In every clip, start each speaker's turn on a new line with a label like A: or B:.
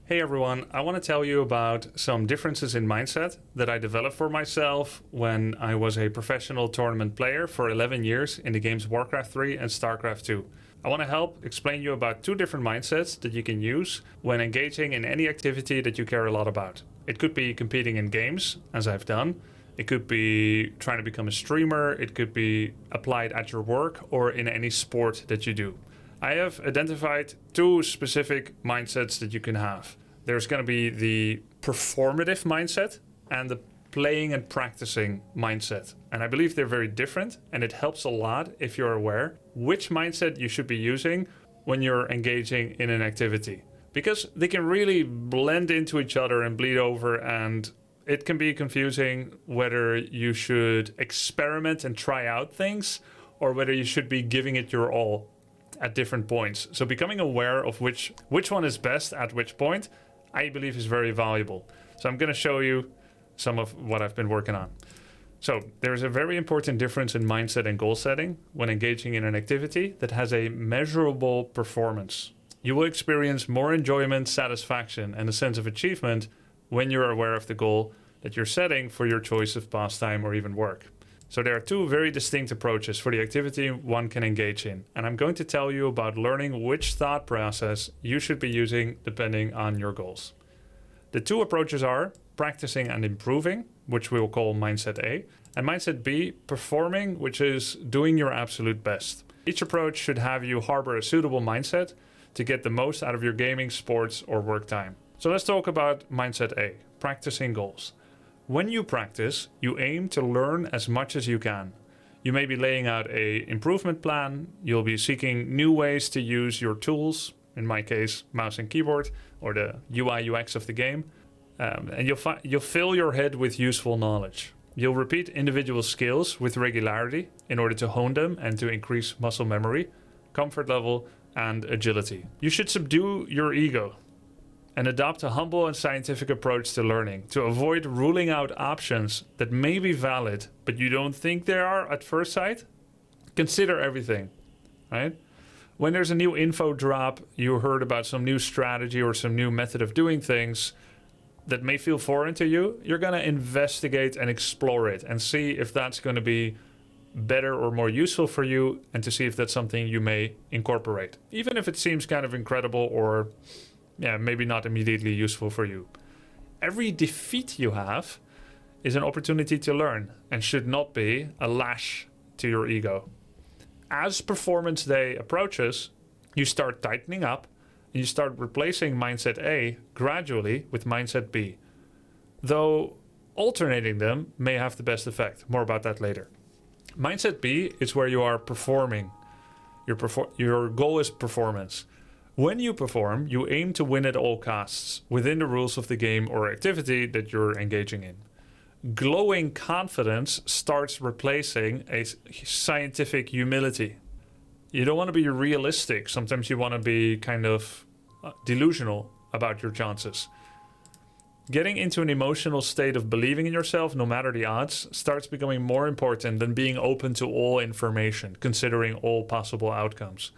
A: Hey everyone, I want to tell you about some differences in mindset that I developed for myself when I was a professional tournament player for 11 years in the games Warcraft 3 and StarCraft 2. I want to help explain you about two different mindsets that you can use when engaging in any activity that you care a lot about. It could be competing in games, as I've done. It could be trying to become a streamer. It could be applied at your work or in any sport that you do. I have identified two specific mindsets that you can have. There's going to be the performative mindset and the playing and practicing mindset. And I believe they're very different, and it helps a lot if you're aware which mindset you should be using when you're engaging in an activity. Because they can really blend into each other and bleed over, and it can be confusing whether you should experiment and try out things or whether you should be giving it your all at different points. So becoming aware of which one is best at which point, I believe is very valuable. So I'm going to show you some of what I've been working on. So there's a very important difference in mindset and goal setting when engaging in an activity that has a measurable performance. You will experience more enjoyment, satisfaction, and a sense of achievement when you're aware of the goal that you're setting for your choice of pastime or even work. So there are two very distinct approaches for the activity one can engage in, and I'm going to tell you about learning which thought process you should be using depending on your goals. The two approaches are practicing and improving, which we will call mindset A, and mindset B, performing, which is doing your absolute best. Each approach should have you harbor a suitable mindset to get the most out of your gaming, sports, or work time. So let's talk about mindset A, practicing goals. When you practice, you aim to learn as much as you can. You may be laying out an improvement plan, you'll be seeking new ways to use your tools, in my case, mouse and keyboard, or the UI UX of the game, and you'll fill your head with useful knowledge. You'll repeat individual skills with regularity in order to hone them and to increase muscle memory, comfort level, and agility. You should subdue your ego and adopt a humble and scientific approach to learning, to avoid ruling out options that may be valid, but you don't think they are at first sight. Consider everything, right? When there's a new info drop, you heard about some new strategy or some new method of doing things that may feel foreign to you, you're going to investigate and explore it and see if that's going to be better or more useful for you, and to see if that's something you may incorporate, even if it seems kind of incredible or maybe not immediately useful for you. Every defeat you have is an opportunity to learn and should not be a lash to your ego. As performance day approaches, you start tightening up and you start replacing mindset A gradually with mindset B, though alternating them may have the best effect. More about that later. Mindset B is where you are performing. Your goal is performance. When you perform, you aim to win at all costs within the rules of the game or activity that you're engaging in. Glowing confidence starts replacing a scientific humility. You don't want to be realistic. Sometimes you want to be kind of delusional about your chances. Getting into an emotional state of believing in yourself, no matter the odds, starts becoming more important than being open to all information, considering all possible outcomes.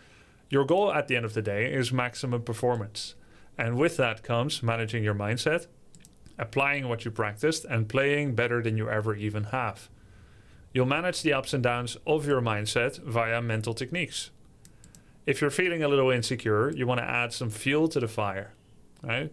A: Your goal at the end of the day is maximum performance. And with that comes managing your mindset, applying what you practiced, and playing better than you ever even have. You'll manage the ups and downs of your mindset via mental techniques. If you're feeling a little insecure, you want to add some fuel to the fire, right?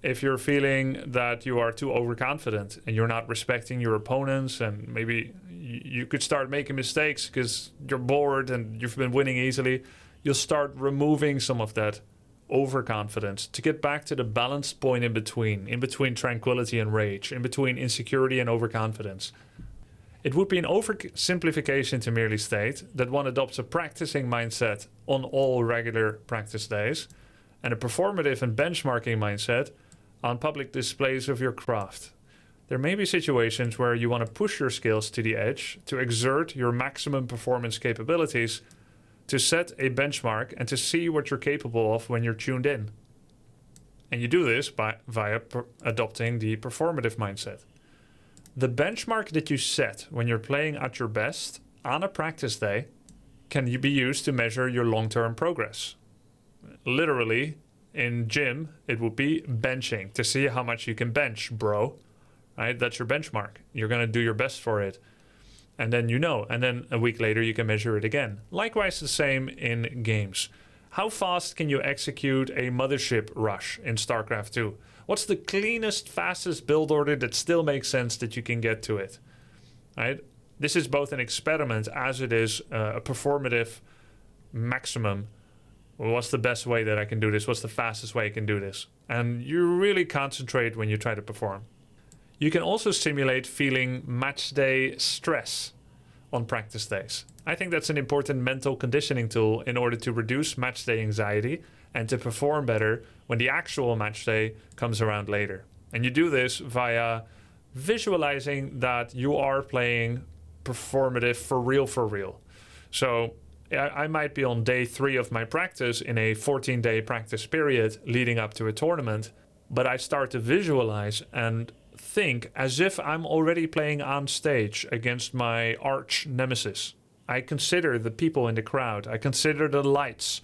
A: If you're feeling that you are too overconfident and you're not respecting your opponents, and maybe you could start making mistakes because you're bored and you've been winning easily, you'll start removing some of that overconfidence to get back to the balanced point in between tranquility and rage, in between insecurity and overconfidence. It would be an oversimplification to merely state that one adopts a practicing mindset on all regular practice days and a performative and benchmarking mindset on public displays of your craft. There may be situations where you want to push your skills to the edge, to exert your maximum performance capabilities, to set a benchmark and to see what you're capable of when you're tuned in. And you do this via adopting the performative mindset. The benchmark that you set when you're playing at your best on a practice day can be used to measure your long-term progress. Literally, in gym, it would be benching, to see how much you can bench, bro. Right? That's your benchmark. You're going to do your best for it. And then and then a week later you can measure it again. Likewise, the same in games. How fast can you execute a mothership rush in StarCraft 2? What's the cleanest, fastest build order that still makes sense that you can get to it? Right? This is both an experiment as it is a performative maximum. What's the best way that I can do this? What's the fastest way I can do this? And you really concentrate when you try to perform. You can also simulate feeling match day stress on practice days. I think that's an important mental conditioning tool in order to reduce match day anxiety and to perform better when the actual match day comes around later. And you do this via visualizing that you are playing performative for real. So I might be on day 3 of my practice in a 14-day practice period leading up to a tournament, but I start to visualize and think as if I'm already playing on stage against my arch nemesis. I consider the people in the crowd. I consider the lights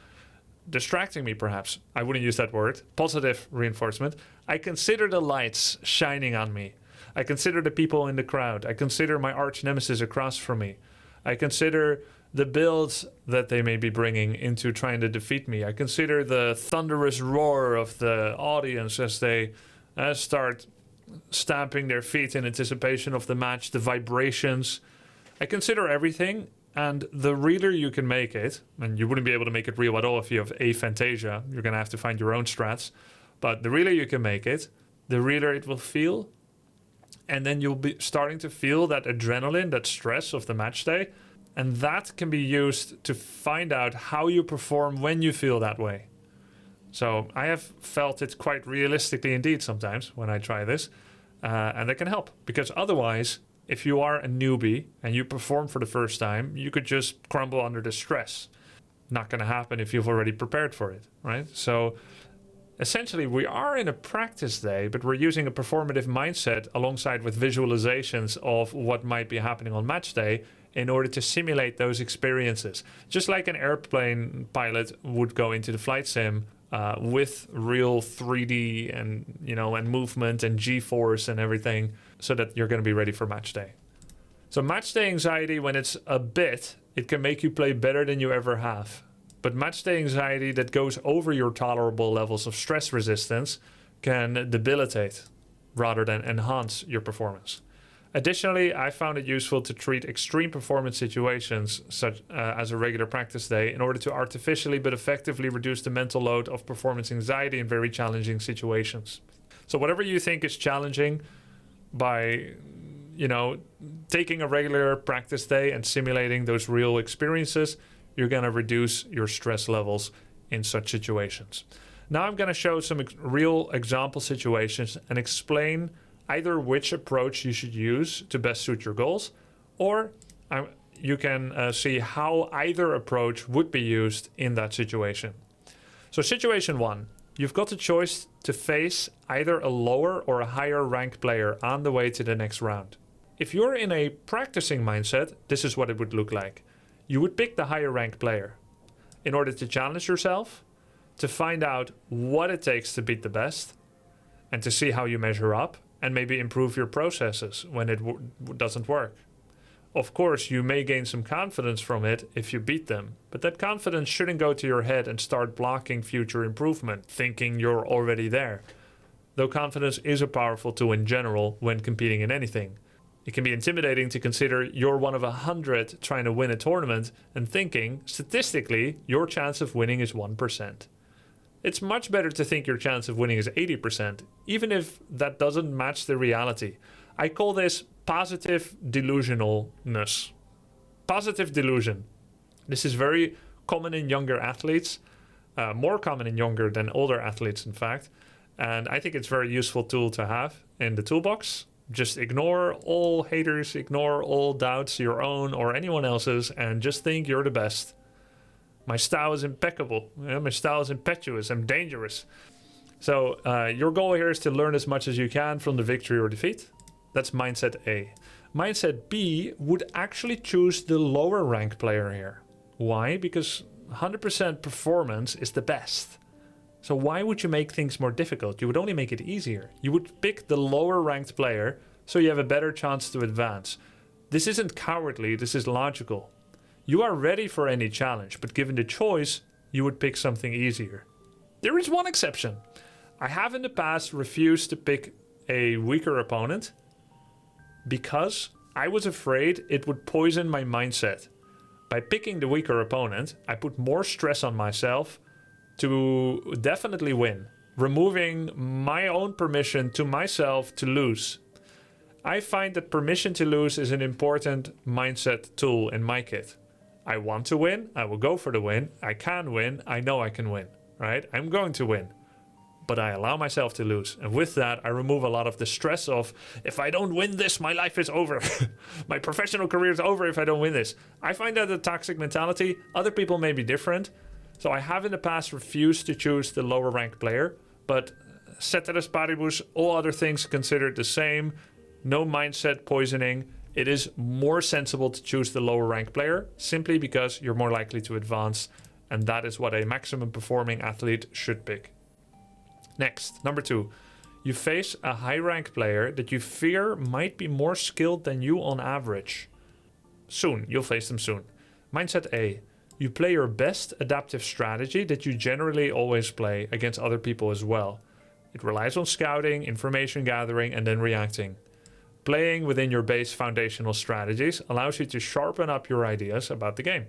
A: distracting me, perhaps. I wouldn't use that word. Positive reinforcement. I consider the lights shining on me. I consider the people in the crowd. I consider my arch nemesis across from me. I consider the builds that they may be bringing into trying to defeat me. I consider the thunderous roar of the audience as they start stamping their feet in anticipation of the match, the vibrations. I consider everything, and the realer you can make it, and you wouldn't be able to make it real at all if you have aphantasia, you're going to have to find your own strats, but the realer you can make it, the realer it will feel, and then you'll be starting to feel that adrenaline, that stress of the match day, and that can be used to find out how you perform when you feel that way. So I have felt it quite realistically indeed sometimes when I try this, and that can help. Because otherwise, if you are a newbie and you perform for the first time, you could just crumble under the stress. Not going to happen if you've already prepared for it, right? So essentially, we are in a practice day, but we're using a performative mindset alongside with visualizations of what might be happening on match day in order to simulate those experiences. Just like an airplane pilot would go into the flight sim with real 3D and movement and G-force and everything, so that you're going to be ready for match day. So match day anxiety, when it's a bit, it can make you play better than you ever have. But match day anxiety that goes over your tolerable levels of stress resistance can debilitate rather than enhance your performance. Additionally, I found it useful to treat extreme performance situations such as a regular practice day in order to artificially but effectively reduce the mental load of performance anxiety in very challenging situations. So whatever you think is challenging, by taking a regular practice day and simulating those real experiences, you're going to reduce your stress levels in such situations. Now I'm going to show some real example situations and explain either which approach you should use to best suit your goals, or you can see how either approach would be used in that situation. So situation 1, you've got the choice to face either a lower or a higher ranked player on the way to the next round. If you're in a practicing mindset, this is what it would look like. You would pick the higher ranked player in order to challenge yourself, to find out what it takes to beat the best, and to see how you measure up, and maybe improve your processes when it doesn't work. Of course, you may gain some confidence from it if you beat them, but that confidence shouldn't go to your head and start blocking future improvement, thinking you're already there. Though confidence is a powerful tool in general when competing in anything. It can be intimidating to consider you're one of 100 trying to win a tournament and thinking, statistically, your chance of winning is 1%. It's much better to think your chance of winning is 80%, even if that doesn't match the reality. I call this positive delusionalness. Positive delusion. This is very common in younger athletes, more common in younger than older athletes, in fact. And I think it's a very useful tool to have in the toolbox. Just ignore all haters, ignore all doubts, your own or anyone else's, and just think you're the best. My style is impeccable. My style is impetuous. I'm dangerous. So your goal here is to learn as much as you can from the victory or defeat. That's mindset A. Mindset B would actually choose the lower rank player here. Why? Because 100% performance is the best. So why would you make things more difficult? You would only make it easier. You would pick the lower ranked player so you have a better chance to advance. This isn't cowardly, this is logical. You are ready for any challenge, but given the choice, you would pick something easier. There is one exception. I have in the past refused to pick a weaker opponent because I was afraid it would poison my mindset. By picking the weaker opponent, I put more stress on myself to definitely win, removing my own permission to myself to lose. I find that permission to lose is an important mindset tool in my kit. I want to win, I will go for the win, I can win, I know I can win, right? I'm going to win, but I allow myself to lose. And with that, I remove a lot of the stress of, if I don't win this, my life is over. My professional career is over if I don't win this. I find that a toxic mentality. Other people may be different. So I have in the past refused to choose the lower ranked player, but ceteris paribus, all other things considered the same, no mindset poisoning. It is more sensible to choose the lower ranked player simply because you're more likely to advance, and that is what a maximum performing athlete should pick. Next, number 2, you face a high ranked player that you fear might be more skilled than you on average. Soon, you'll face them soon. Mindset A, you play your best adaptive strategy that you generally always play against other people as well. It relies on scouting, information gathering, and then reacting. Playing within your base foundational strategies allows you to sharpen up your ideas about the game.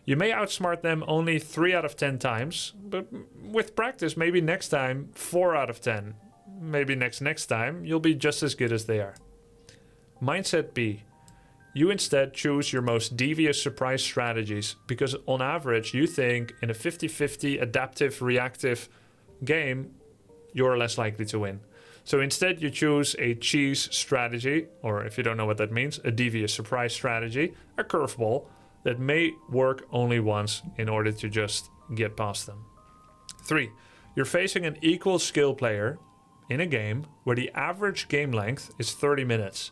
A: You may outsmart them only 3 out of 10 times, but with practice, maybe next time 4 out of 10. Maybe next time, you'll be just as good as they are. Mindset B. You instead choose your most devious surprise strategies because on average, you think in a 50-50 adaptive reactive game, you're less likely to win. So instead you choose a cheese strategy, or if you don't know what that means, a devious surprise strategy, a curveball that may work only once in order to just get past them. 3, you're facing an equal skill player in a game where the average game length is 30 minutes.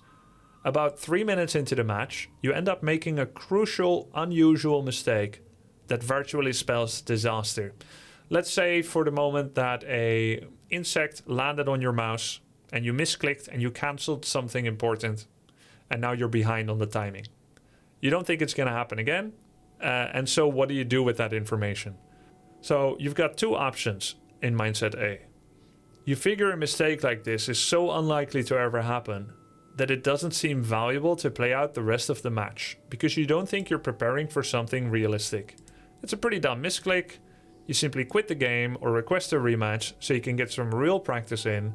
A: About 3 minutes into the match, you end up making a crucial, unusual mistake that virtually spells disaster. Let's say for the moment that a insect landed on your mouse and you misclicked and you cancelled something important and now you're behind on the timing. You don't think it's going to happen again, and so what do you do with that information? So you've got 2 options in Mindset A. You figure a mistake like this is so unlikely to ever happen that it doesn't seem valuable to play out the rest of the match because you don't think you're preparing for something realistic. It's a pretty dumb misclick. You simply quit the game or request a rematch so you can get some real practice in,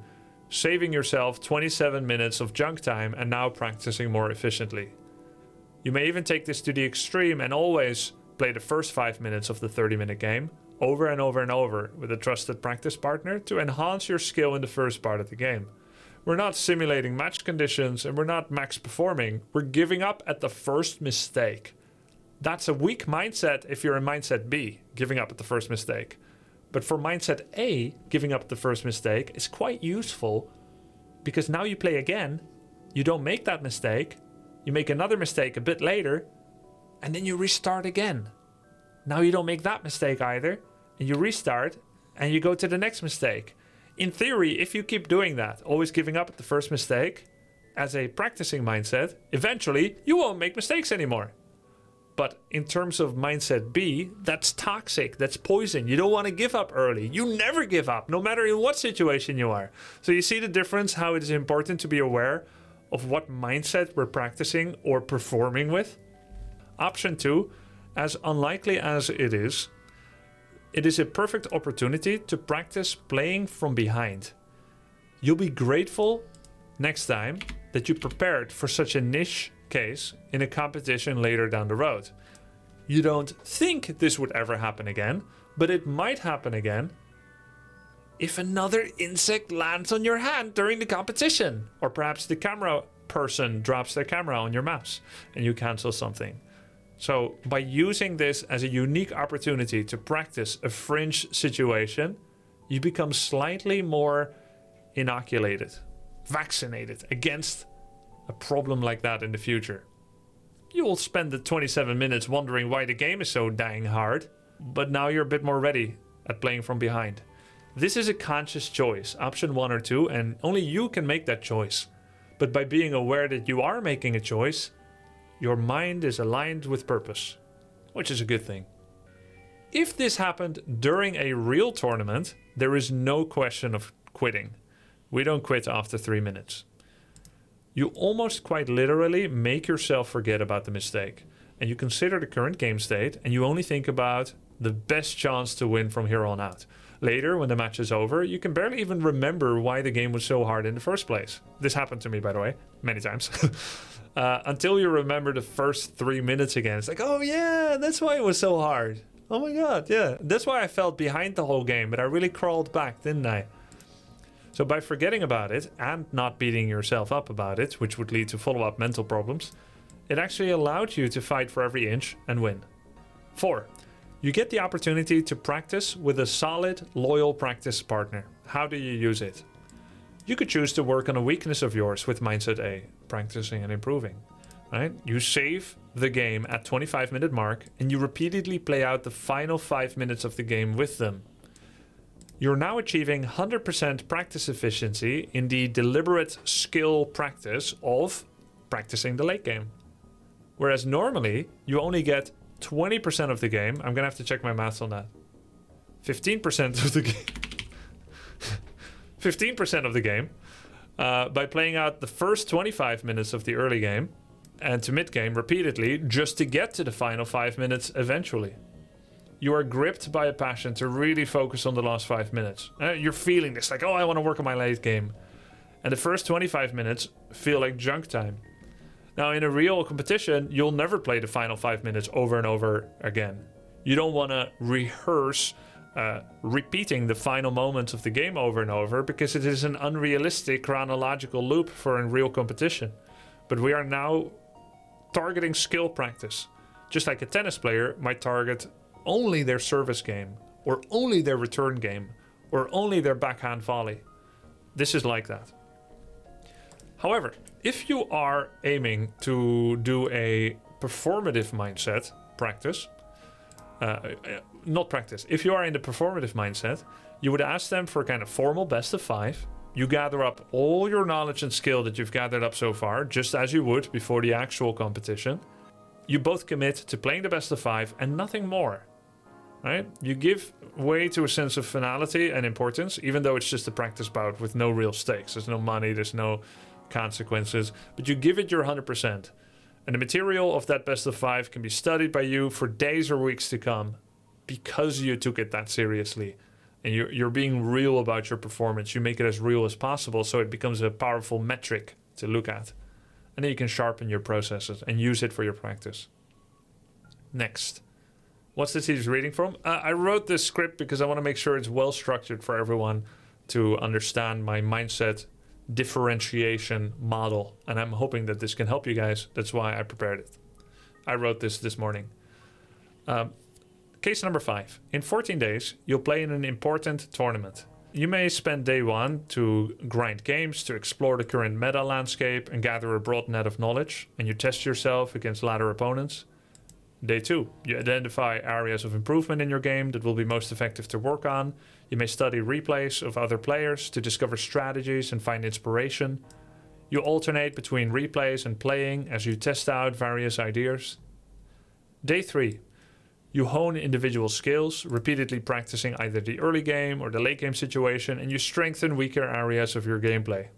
A: saving yourself 27 minutes of junk time and now practicing more efficiently. You may even take this to the extreme and always play the first 5 minutes of the 30-minute game over and over and over with a trusted practice partner to enhance your skill in the first part of the game. We're not simulating match conditions and we're not max performing. We're giving up at the first mistake. That's a weak mindset if you're in Mindset B, giving up at the first mistake. But for Mindset A, giving up at the first mistake is quite useful because now you play again, you don't make that mistake, you make another mistake a bit later, and then you restart again. Now you don't make that mistake either, and you restart, and you go to the next mistake. In theory, if you keep doing that, always giving up at the first mistake, as a practicing mindset, eventually you won't make mistakes anymore. But in terms of Mindset B, that's toxic, that's poison. You don't want to give up early. You never give up, no matter in what situation you are. So you see the difference, how it is important to be aware of what mindset we're practicing or performing with. Option 2, as unlikely as it is a perfect opportunity to practice playing from behind. You'll be grateful next time that you prepared for such a niche case in a competition later down the road. You don't think this would ever happen again, but it might happen again if another insect lands on your hand during the competition, or perhaps the camera person drops their camera on your mouse and you cancel something. So by using this as a unique opportunity to practice a fringe situation, you become slightly more inoculated, vaccinated against a problem like that in the future. You will spend the 27 minutes wondering why the game is so dang hard, but now you're a bit more ready at playing from behind. This is a conscious choice, option 1 or 2, and only you can make that choice. But by being aware that you are making a choice, your mind is aligned with purpose, which is a good thing. If this happened during a real tournament, there is no question of quitting. We don't quit after 3 minutes. You almost quite literally make yourself forget about the mistake, and you consider the current game state, and you only think about the best chance to win from here on out. Later, when the match is over, you can barely even remember why the game was so hard in the first place. This happened to me, by the way, many times. Until you remember the first 3 minutes again. It's like, oh yeah, that's why it was so hard. Oh my god, yeah. That's why I felt behind the whole game, but I really crawled back, didn't I? So by forgetting about it and not beating yourself up about it, which would lead to follow-up mental problems, it actually allowed you to fight for every inch and win. 4. You get the opportunity to practice with a solid, loyal practice partner. How do you use it? You could choose to work on a weakness of yours with Mindset A, practicing and improving. Right? You save the game at 25-minute mark and you repeatedly play out the final 5 minutes of the game with them. You're now achieving 100% practice efficiency in the deliberate skill practice of practicing the late game. Whereas normally you only get 20% of the game. I'm gonna have to check my maths on that. 15% of the game. 15% of the game by playing out the first 25 minutes of the early game and to mid game repeatedly just to get to the final 5 minutes eventually. You are gripped by a passion to really focus on the last 5 minutes. You're feeling this, like, oh, I want to work on my late game. And the first 25 minutes feel like junk time. Now, in a real competition, you'll never play the final 5 minutes over and over again. You don't want to rehearse repeating the final moments of the game over and over because it is an unrealistic chronological loop for a real competition. But we are now targeting skill practice. Just like a tennis player might target only their service game, or only their return game, or only their backhand volley. This is like that. However, if you are aiming to do a performative mindset practice, if you are in the performative mindset, you would ask them for a kind of formal best of 5. You gather up all your knowledge and skill that you've gathered up so far, just as you would before the actual competition. You both commit to playing the best of 5 and nothing more. Right? You give way to a sense of finality and importance, even though it's just a practice bout with no real stakes. There's no money, there's no consequences, but you give it your 100%. And the material of that best of 5 can be studied by you for days or weeks to come because you took it that seriously. And you're being real about your performance. You make it as real as possible so it becomes a powerful metric to look at. And then you can sharpen your processes and use it for your practice. Next. What's this he's reading from? I wrote this script because I want to make sure it's well structured for everyone to understand my mindset differentiation model. And I'm hoping that this can help you guys. That's why I prepared it. I wrote this morning. Case number 5. In 14 days, you'll play in an important tournament. You may spend day 1 to grind games, to explore the current meta landscape and gather a broad net of knowledge, and you test yourself against ladder opponents. Day 2, you identify areas of improvement in your game that will be most effective to work on. You may study replays of other players to discover strategies and find inspiration. You alternate between replays and playing as you test out various ideas. Day 3, you hone individual skills, repeatedly practicing either the early game or the late game situation, and you strengthen weaker areas of your gameplay.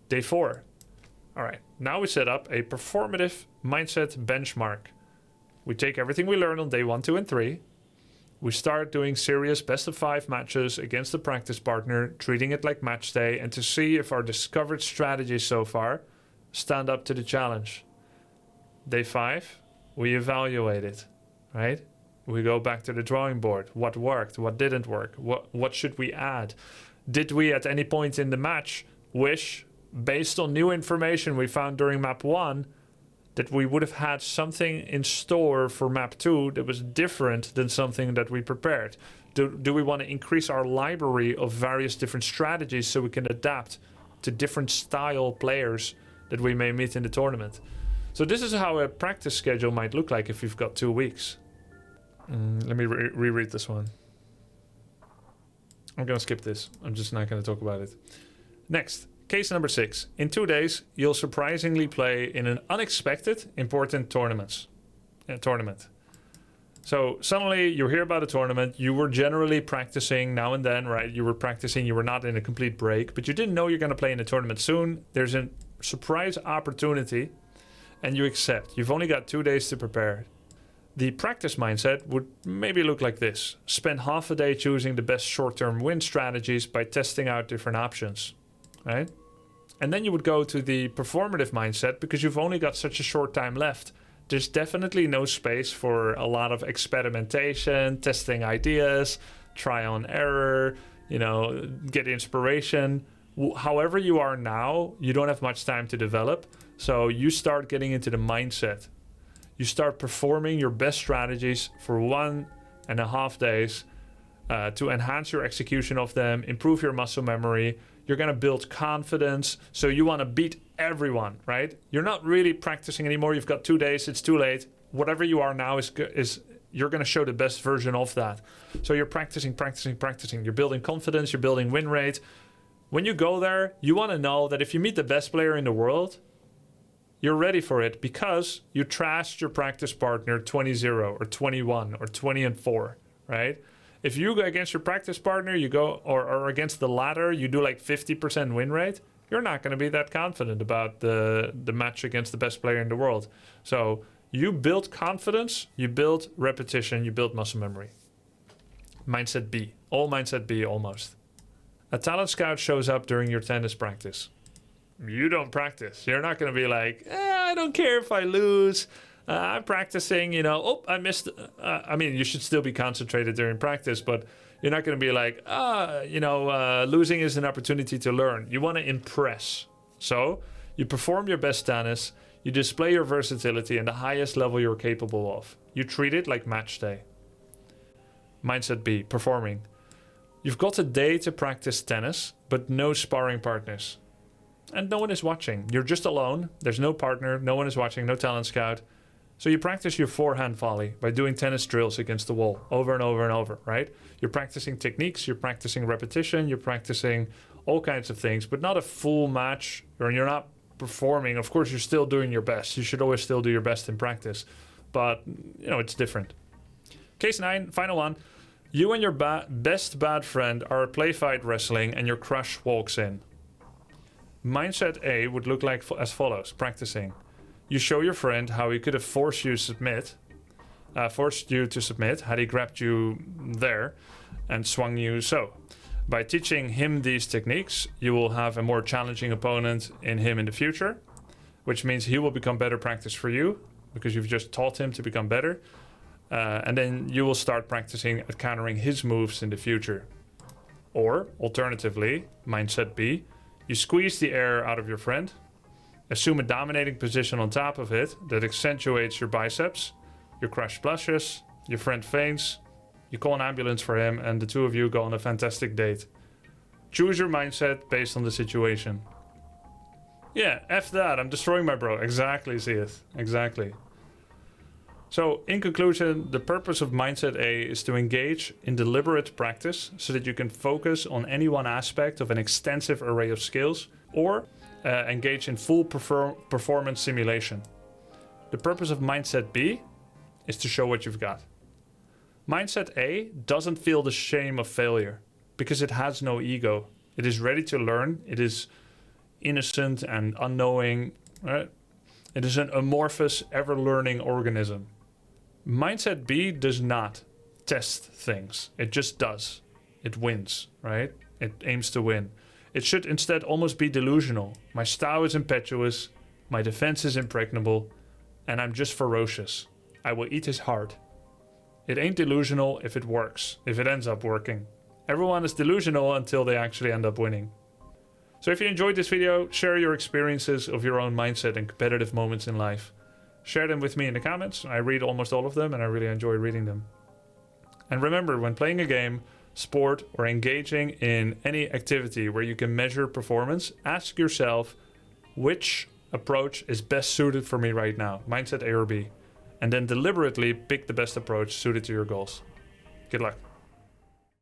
A: Day 4, all right, now we set up a performative mindset benchmark. We take everything we learned on day 1, 2, and 3. We start doing serious best of 5 matches against the practice partner, treating it like match day, and to see if our discovered strategies so far stand up to the challenge. Day 5, we evaluate it, right? We go back to the drawing board. What worked? What didn't work? What should we add? Did we at any point in the match wish, based on new information we found during map 1, that we would have had something in store for map 2 that was different than something that we prepared? Do we want to increase our library of various different strategies so we can adapt to different style players that we may meet in the tournament? So this is how a practice schedule might look like if you've got 2 weeks. Let me reread this one. I'm going to skip this. I'm just not going to talk about it. Next, case number 6. In 2 days, you'll surprisingly play in an unexpected important tournament. So suddenly you hear about a tournament. You were generally practicing now and then, right? You were practicing. You were not in a complete break, but you didn't know you're going to play in a tournament soon. There's a surprise opportunity, and you accept. You've only got 2 days to prepare. The practice mindset would maybe look like this. Spend half a day choosing the best short-term win strategies by testing out different options, right? And then you would go to the performative mindset because you've only got such a short time left. There's definitely no space for a lot of experimentation, testing ideas, trial and error, get inspiration. However you are now, you don't have much time to develop. So you start getting into the mindset. You start performing your best strategies for 1.5 days to enhance your execution of them, improve your muscle memory. You're going to build confidence. So you want to beat everyone, right? You're not really practicing anymore. You've got 2 days. It's too late. Whatever you are now is you're going to show the best version of that. So you're practicing. You're building confidence. You're building win rate. When you go there, you want to know that if you meet the best player in the world, you're ready for it because you trashed your practice partner 20-0 or 21 or 20-4, right? If you go against your practice partner, you go or against the ladder, you do like 50% win rate, you're not going to be that confident about the match against the best player in the world. So you build confidence, you build repetition, you build muscle memory. Mindset B. All mindset B almost. A talent scout shows up during your tennis practice. You don't practice. You're not going to be like, I don't care if I lose. I'm practicing, I missed. You should still be concentrated during practice, but you're not going to be like, losing is an opportunity to learn. You want to impress. So you perform your best tennis. You display your versatility in the highest level you're capable of. You treat it like match day. Mindset B, performing. You've got a day to practice tennis, but no sparring partners. And no one is watching. You're just alone. There's no partner. No one is watching. No talent scout. So you practice your forehand volley by doing tennis drills against the wall over and over and over, right? You're practicing techniques. You're practicing repetition. You're practicing all kinds of things, but not a full match, or you're not performing. Of course, you're still doing your best. You should always still do your best in practice. But, it's different. Case 9, final one. You and your best bad friend are at play fight wrestling and your crush walks in. Mindset A would look like as follows, practicing. You show your friend how he could have forced you to submit had he grabbed you there and swung you so. By teaching him these techniques, you will have a more challenging opponent in him in the future, which means he will become better practice for you because you've just taught him to become better. And then you will start practicing at countering his moves in the future. Or, alternatively, mindset B, you squeeze the air out of your friend, assume a dominating position on top of it that accentuates your biceps, your crush blushes, your friend faints, you call an ambulance for him, and the two of you go on a fantastic date. Choose your mindset based on the situation. Yeah, F that, I'm destroying my bro. Exactly, see it. Exactly. So, in conclusion, the purpose of Mindset A is to engage in deliberate practice so that you can focus on any one aspect of an extensive array of skills, or engage in full performance simulation. The purpose of Mindset B is to show what you've got. Mindset A doesn't feel the shame of failure because it has no ego. It is ready to learn. It is innocent and unknowing. Right? It is an amorphous, ever-learning organism. Mindset B does not test things. It just does. It wins, right? It aims to win. It should instead almost be delusional. My style is impetuous, my defense is impregnable, and I'm just ferocious. I will eat his heart. It ain't delusional if it works, if it ends up working. Everyone is delusional until they actually end up winning. So if you enjoyed this video, share your experiences of your own mindset and competitive moments in life. Share them with me in the comments. I read almost all of them and I really enjoy reading them. And remember, when playing a game, sport, or engaging in any activity where you can measure performance, ask yourself which approach is best suited for me right now, mindset A or B, and then deliberately pick the best approach suited to your goals. Good luck.